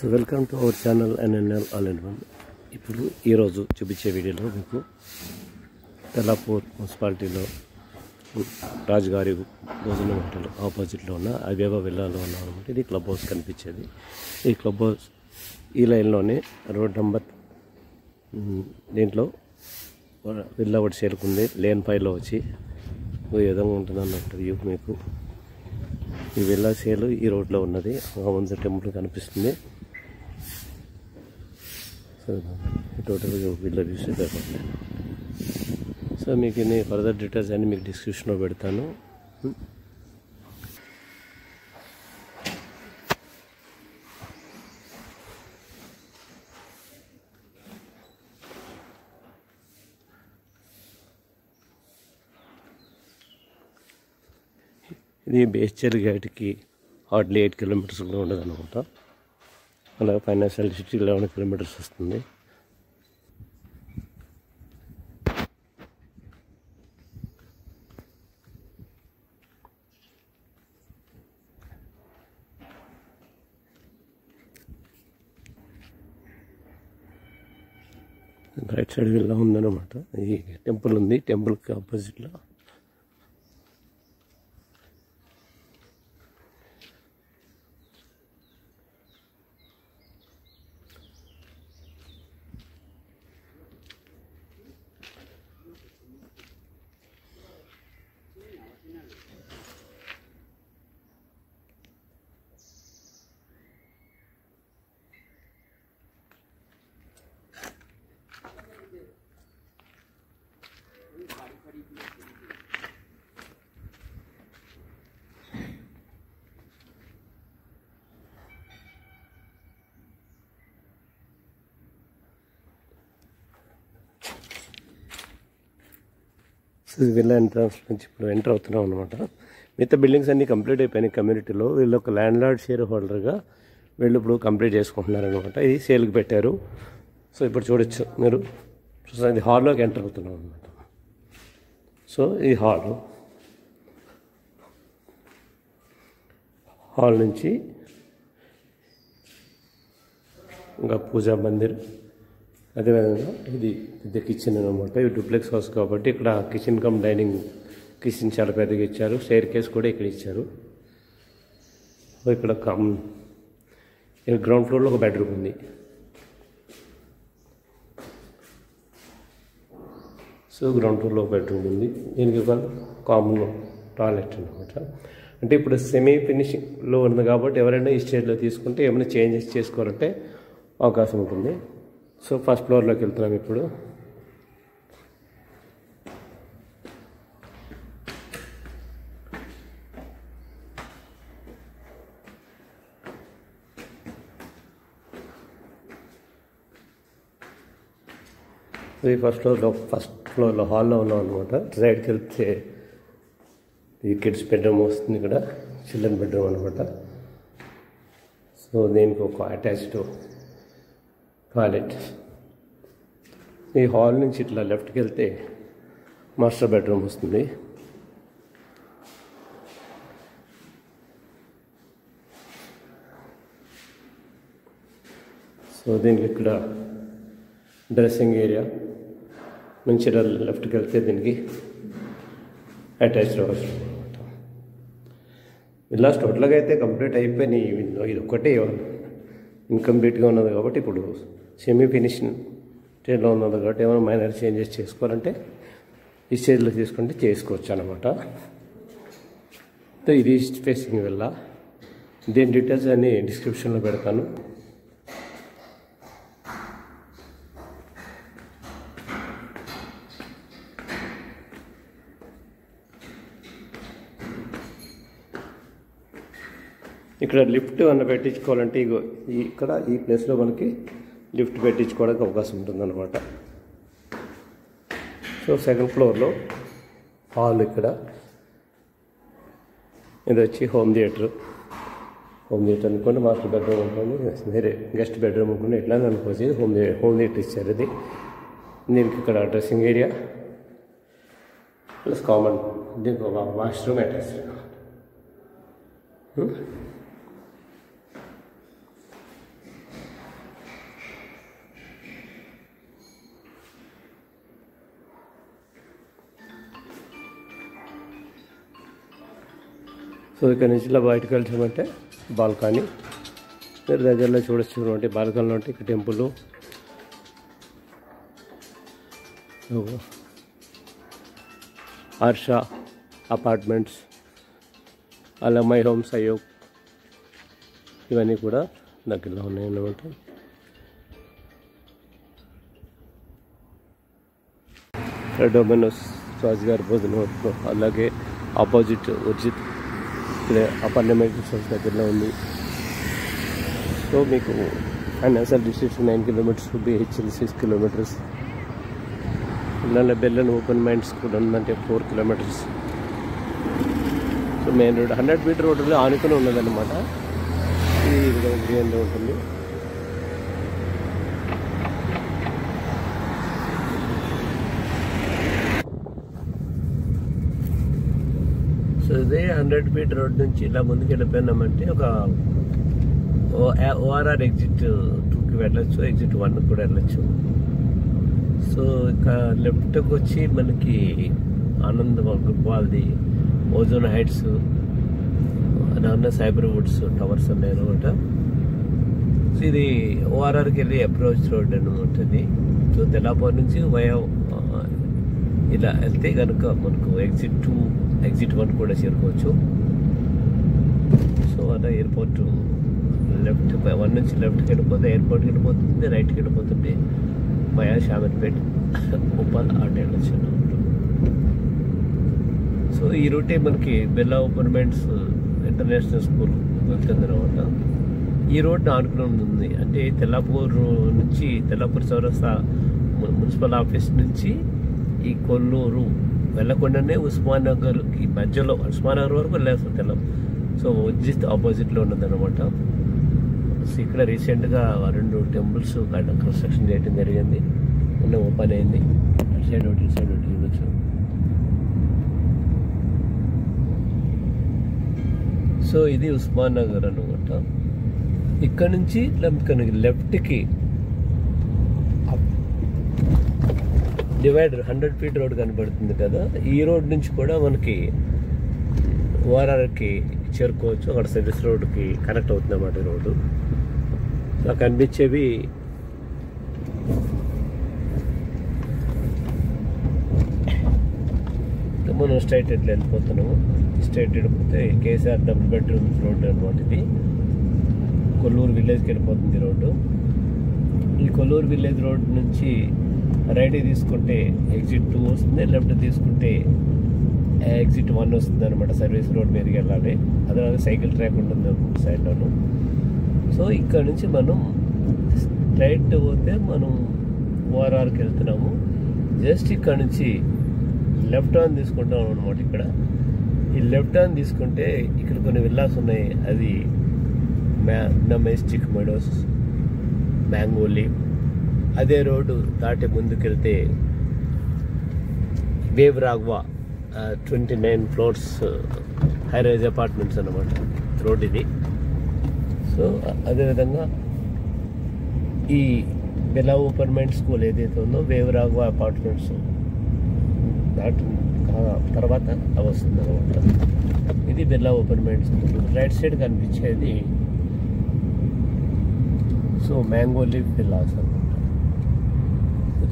So welcome to our channel NNL all in one. ఇప్పుడు ఈరోజు చూపించే వీడియోలో మీకు తెల్లాపూర్ మున్సిపాలిటీలో రాజుగారి భోజనం హోటల్ ఆపోజిట్లో ఉన్న అవేవో విల్లాలో ఉన్నాం అనమాట. ఇది క్లబ్ హౌస్ కనిపించేది. ఈ క్లబ్ హౌస్ ఈ లైన్లోనే రోడ్ నెంబర్ దీంట్లో విల్లా ఒకటి చేరుకుంది. లేన్ 5లో వచ్చి ఈ విధంగా ఉంటుంది అన్నట్టు వ్యూ. మీకు ఈ విల్లా సేలు ఈ రోడ్లో ఉన్నది. ముందు టెంపుల్ కనిపిస్తుంది. సో టోటల్ విల్లా వ్యూస్ కాకుండా సో మీకు ఇన్ని ఫర్దర్ డీటెయిల్స్ అన్నీ మీకు డిస్క్రిప్షన్లో పెడతాను. ఇది బేస్చర్ గేట్కి హార్డ్లీ 8 కిలోమీటర్స్ కూడా ఉండదు అనమాట. అలాగే ఫైనాన్షియల్ డిస్ట్రిక్ట్ 11 కిలోమీటర్స్ వస్తుంది. రైట్ సైడ్ ఇలా ఉందన్నమాట. ఈ టెంపుల్ ఉంది. టెంపుల్కి ఆపోజిట్లో విల్లా ఎంట్రన్స్ నుంచి ఇప్పుడు ఎంటర్ అవుతున్నాం అనమాట. మిగతా బిల్డింగ్స్ అన్నీ కంప్లీట్ అయిపోయినాయి కమ్యూనిటీలో. వీళ్ళు ఒక ల్యాండ్ లార్డ్ షేర్ హోల్డర్గా వీళ్ళు ఇప్పుడు కంప్లీట్ చేసుకుంటున్నారు అనమాట. ఇది సేల్కి పెట్టారు. సో ఇప్పుడు చూడొచ్చు మీరు. ఇది హాల్లోకి ఎంటర్ అవుతున్నాం అనమాట. సో ఈ హాల్ నుంచి ఇంకా పూజా మందిర్, అదేవిధంగా ఇది పెద్ద కిచెన్ అనమాట. ఇది డూప్లెక్స్ హౌస్ కాబట్టి ఇక్కడ కిచెన్ కమ్ డైనింగ్ కిచెన్ చాలా పెద్దగా ఇచ్చారు. స్టైర్ కేస్ కూడా ఇక్కడ ఇచ్చారు. ఇక్కడ గ్రౌండ్ ఫ్లోర్లో ఒక బెడ్రూమ్ ఉంది. సో గ్రౌండ్ ఫ్లోర్లో ఒక బెడ్రూమ్ ఉంది. దీనికి ఒక కామన్ టాయిలెట్ అనమాట. అంటే ఇప్పుడు సెమీ ఫినిషింగ్లో ఉంది కాబట్టి ఎవరైనా ఈ స్టేజ్లో తీసుకుంటే ఏమైనా చేంజెస్ చేసుకోవాలంటే అవకాశం ఉంటుంది. సో ఫస్ట్ ఫ్లోర్లోకి వెళ్తున్నాం ఇప్పుడు. ఇది ఫస్ట్ ఫ్లోర్లో హాల్లో ఉన్నాం అనమాట. సైడ్కి వెళ్తే ఈ కిడ్స్ బెడ్రూమ్ వస్తుంది. ఇక్కడ చిల్డ్రన్ బెడ్రూమ్ అనమాట. సో దీనికి ఒక అటాచ్డ్ టాయిలెట్. ఈ హాల్ నుంచి ఇట్లా లెఫ్ట్కి వెళ్తే మాస్టర్ బెడ్రూమ్ వస్తుంది. సో దీనికి ఇక్కడ డ్రెస్సింగ్ ఏరియా నుంచి లెఫ్ట్కి వెళ్తే దీనికి అటాచ్డ్ వాష్రూమ్ అనమాట. ఇలా టోటల్గా అయితే కంప్లీట్ అయిపోయినాయి. ఇది ఒక్కటే ఇన్కంప్లీట్గా ఉన్నది కాబట్టి ఇప్పుడు సెమీ ఫినిషింగ్ స్టేజ్లో ఉన్నది కాబట్టి ఏమైనా మైనర్ చేంజెస్ చేసుకోవాలంటే ఈ స్టేజ్లో తీసుకుంటే చేసుకోవచ్చు అనమాట. ఇది ఈస్ట్ ఫేసింగ్ వల్ల దీని డీటెయిల్స్ అన్నీ డిస్క్రిప్షన్లో పెడతాను. ఇక్కడ లిఫ్ట్ అన్న పెట్టించుకోవాలంటే ఇక్కడ ఈ ప్లేస్లో మనకి లిఫ్ట్ పెట్టించుకోవడానికి అవకాశం ఉంటుందన్నమాట. సో సెకండ్ ఫ్లోర్లో హాల్. ఇక్కడ ఇది వచ్చి హోమ్ థియేటర్ అనుకోండి. మాస్టర్ బెడ్రూమ్ అనుకోండి, వేరే గెస్ట్ బెడ్రూమ్ అనుకోండి, ఎట్లా అనుకోవచ్చు. ఇది హోమ్ థియేటర్ ఇచ్చారు. ఇది దీనికి ఇక్కడ డ్రెస్సింగ్ ఏరియా ప్లస్ కామన్ దీనికి ఒక వాష్రూమ్ అటాచ్డ్. సో ఇక్కడ నుంచి ఇలా బయటకు వెళ్తామంటే బాల్కనీ మీరు దగ్గరలో చూడొచ్చు. బాల్కనీలో ఉంటే ఇక్కడ టెంపుల్, హర్ష అపార్ట్మెంట్స్, అలా మై హోమ్స్ అయ్యోగ్ ఇవన్నీ కూడా దగ్గరలో ఉన్నాయన్నమాట. డొమినోస్ రాజుగారి భోజనం, అలాగే ఆపోజిట్ ఉర్జిత్ ఇక్కడే అపార్ట్మెంట్ దగ్గరలో ఉంది. సో మీకు financial district 9 kilometers, BHL 6 kilometers, ఇళ్ళ బెల్లన్ ఓపెన్ మైండ్ స్కూల్ ఉందంటే 4 kilometers. So main road 100 meter రోడ్లో ఆనుకుని ఉన్నదన్నమాట. ఈ విధంగా ఉంటుంది. సో ఇదే 100 meter రోడ్ నుంచి ఇలా ముందుకు వెళ్ళిపోయినామంటే ఒక ORR ఎగ్జిట్ 2కి వెళ్ళొచ్చు, ఎగ్జిట్ 1కి కూడా వెళ్ళొచ్చు. సో ఇక లెఫ్ట్కి వచ్చి మనకి ఆనంద్ వాళ్ళది ఓజోన్ హైట్స్, అన్న సైబర్ వుడ్స్ టవర్స్ ఉన్నాయి అనమాట. సో ఇది ORRకి వెళ్ళి అప్రోచ్ రోడ్ అనమాట ఇది. సో తెల్లాపూర్ నుంచి ఇలా వెళ్తే కనుక మనకు ఎగ్జిట్ 2, ఎగ్జిట్ 1 కూడా చేరుకోవచ్చు. సో అలా ఎయిర్పోర్ట్ లెఫ్ట్ 1 నుంచి లెఫ్ట్కి వెళ్ళిపోతే ఎయిర్పోర్ట్కి వెళ్ళిపోతుంది, రైట్కి వెళ్ళిపోతుంది మయా షామర్పేట్, ఉప్పల్ ఆట వెళ్ళొచ్చు. సో ఈ రూటే మనకి బిర్లా ఓపెన్మెంట్స్ ఇంటర్నేషనల్ స్కూల్ వెళ్తుంది అనమాట. ఈ రోడ్ ఆనుకుని ఉంది. అంటే తెల్లాపూర్ నుంచి, తెల్లాపూర్ చౌరస్తా మున్సిపల్ ఆఫీస్ నుంచి ఈ కొల్లూరు వెళ్ళకుండానే ఉస్మాన్ నగర్కి మధ్యలో, ఉస్మాన్ నగర్ వరకు వెళ్ళేస్తాం తెల్లం. సో ఉజ్జిత్ ఆపోజిట్లో ఉన్నదన్నమాట. సో ఇక్కడ రీసెంట్గా 2 temples కన్స్ట్రక్షన్ చేయడం జరిగింది, ఓపెన్ అయింది. అటు సైడ్ ఒకటి, ఇటు సైడ్ ఒకటి చూడొచ్చు. సో ఇది ఉస్మాన్ నగర్ అనమాట. ఇక్కడ నుంచి లెఫ్ట్కి డివైడర్ 100 feet రోడ్ కనబడుతుంది కదా, ఈ రోడ్ నుంచి కూడా మనకి ORRకి చేరుకోవచ్చు. అక్కడ సర్వీస్ రోడ్కి కనెక్ట్ అవుతుంది అన్నమాట ఈ రోడ్డు. సో కనిపించేవి మనం స్ట్రైట్ ఎట్లా వెళ్ళిపోతున్నాము. స్ట్రైట్ వెళ్ళిపోతే KCR డబుల్ బెడ్రూమ్స్ రోడ్డు అనమాట ఇది. కొల్లూరు విలేజ్కి వెళ్ళిపోతుంది రోడ్డు. ఈ కొల్లూరు విలేజ్ రోడ్ నుంచి రైట్ తీసుకుంటే ఎగ్జిట్ 2 వస్తుంది, లెఫ్ట్ తీసుకుంటే ఎగ్జిట్ 1 వస్తుంది అనమాట. సర్వీస్ రోడ్ మీదకి వెళ్ళాలి. అదే సైకిల్ ట్రాక్ ఉంటుంది సైడ్లోను. సో ఇక్కడ నుంచి మనం స్ట్రైట్ పోతే మనం ORRకి వెళ్తున్నాము. జస్ట్ ఇక్కడ నుంచి లెఫ్ట్ హ్యాండ్ తీసుకుంటాం అనమాట. ఇక్కడ ఈ లెఫ్ట్ హ్యాండ్ తీసుకుంటే ఇక్కడ కొన్ని విల్లాస్ ఉన్నాయి. అది మెజెస్టిక్ మెడోస్, మ్యాంగో లీవ్. అదే రోడ్డు దాటి ముందుకెళ్తే Wave Raghava 29 floors high rise apartments అన్నమాట రోడ్ ఇది. సో అదేవిధంగా ఈ బిర్లా ఓపెన్మెంట్ స్కూల్ ఏదైతే ఉందో వేవ్ రాఘవ అపార్ట్మెంట్స్ దాటి తర్వాత వస్తుంది అనమాట. ఇది బిర్లా ఓపెన్మెంట్ స్కూల్. రైట్ సైడ్ కనిపించేది సో మ్యాంగో లీవ్ విల్లాస్ అనమాట.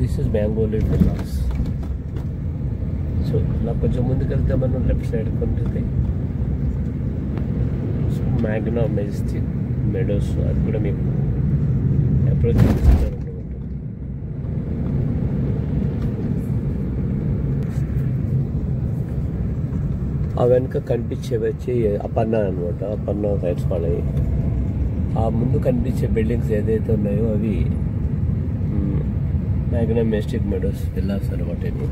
This is mango leave villas. So ఇలా కొంచెం ముందుకెళ్తే మనం లెఫ్ట్ సైడ్ ఉంటుంది సో మ్యాగ్నా మెజెస్టిక్ మెడోస్. అది కూడా మీకు అప్రోచ్ చేస్తున్నారు. ఆ వెనుక కనిపించేవి వచ్చి అపర్ణ అనమాట. అపర్ణ సైట్స్ వాళ్ళవి. ఆ ముందు కనిపించే బిల్డింగ్స్ ఏదైతే ఉన్నాయో అవి మ్యాగ్నా మెజెస్టిక్ మెడోస్ విల్లాస్ అనమాట. ఇది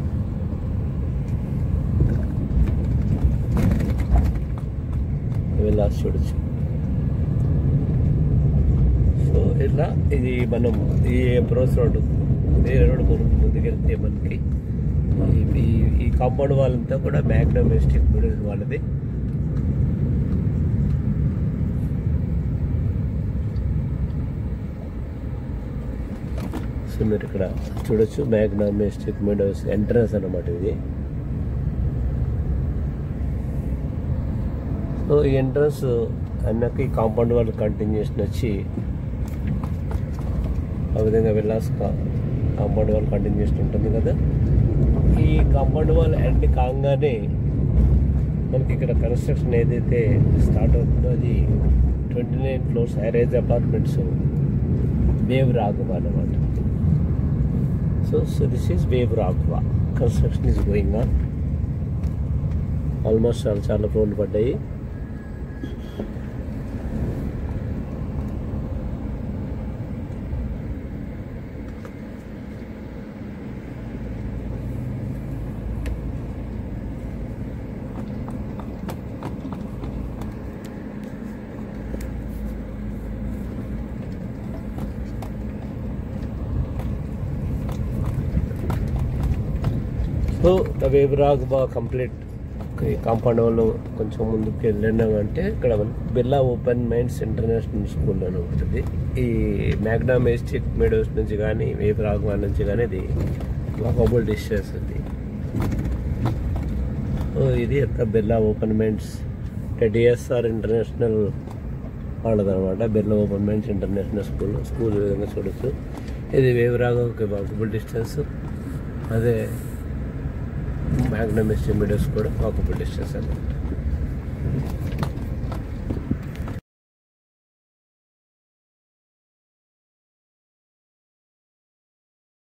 విల్లాస్ చూడొచ్చు. సో ఇట్లా ఇది మనం ఈ అప్రోచ్ రోడ్డు, వేరే రోడ్డు ముందుకెళ్తే మనకి ఈ కాంపౌండ్ వాళ్ళంతా కూడా మ్యాగ్నా మెజెస్టిక్ మెడోస్ వాళ్ళది. సో మీరు ఇక్కడ చూడొచ్చు మ్యాగ్నా మెజెస్టిక్ మెడోస్ ఎంట్రన్స్ అన్నమాట ఇది. సో ఈ ఎంట్రన్స్ అన్నకి కాంపౌండ్ వాల్ కంటిన్యూషన్ వచ్చి ఆ విధంగా వెళ్ళాల్సి కాంపౌండ్ వాల్ కంటిన్యూషన్ ఉంటుంది కదా. ఈ కాంపౌండ్ వాల్ ఎండ్ కాగానే మనకి ఇక్కడ కన్స్ట్రక్షన్ ఏదైతే స్టార్ట్ అవుతుందో అది 29 floors high rise apartments Wave Raghava అన్నమాట. So this is Wave Raghava. Construction is going on. Almost చాలా ఫ్లోర్లు పడ్డాయి. So the Wave Raghava complete compound వాళ్ళు కొంచెం ముందుకు వెళ్ళినామంటే ఇక్కడ Birla Open Minds International School అని ఉంటుంది. ఈ మ్యాగ్నా మెజెస్టిక్ మెడోస్ నుంచి కానీ వేవ్ రాఘవ నుంచి కానీ ఇది వాకబుల్ డిస్టెన్స్ ఉంది. సో ఇది Birla Open Minds DSR International వాళ్ళదనమాట. Birla Open Minds International School విధంగా చూడొచ్చు. ఇది వేవ్ రాఘవకి వాకబుల్ డిస్టెన్స్. అదే మ్యాగ్నా మెజెస్టిక్ మెడోస్ కూడా వాకబుల్ డిస్టెన్స్ అన్నమాట.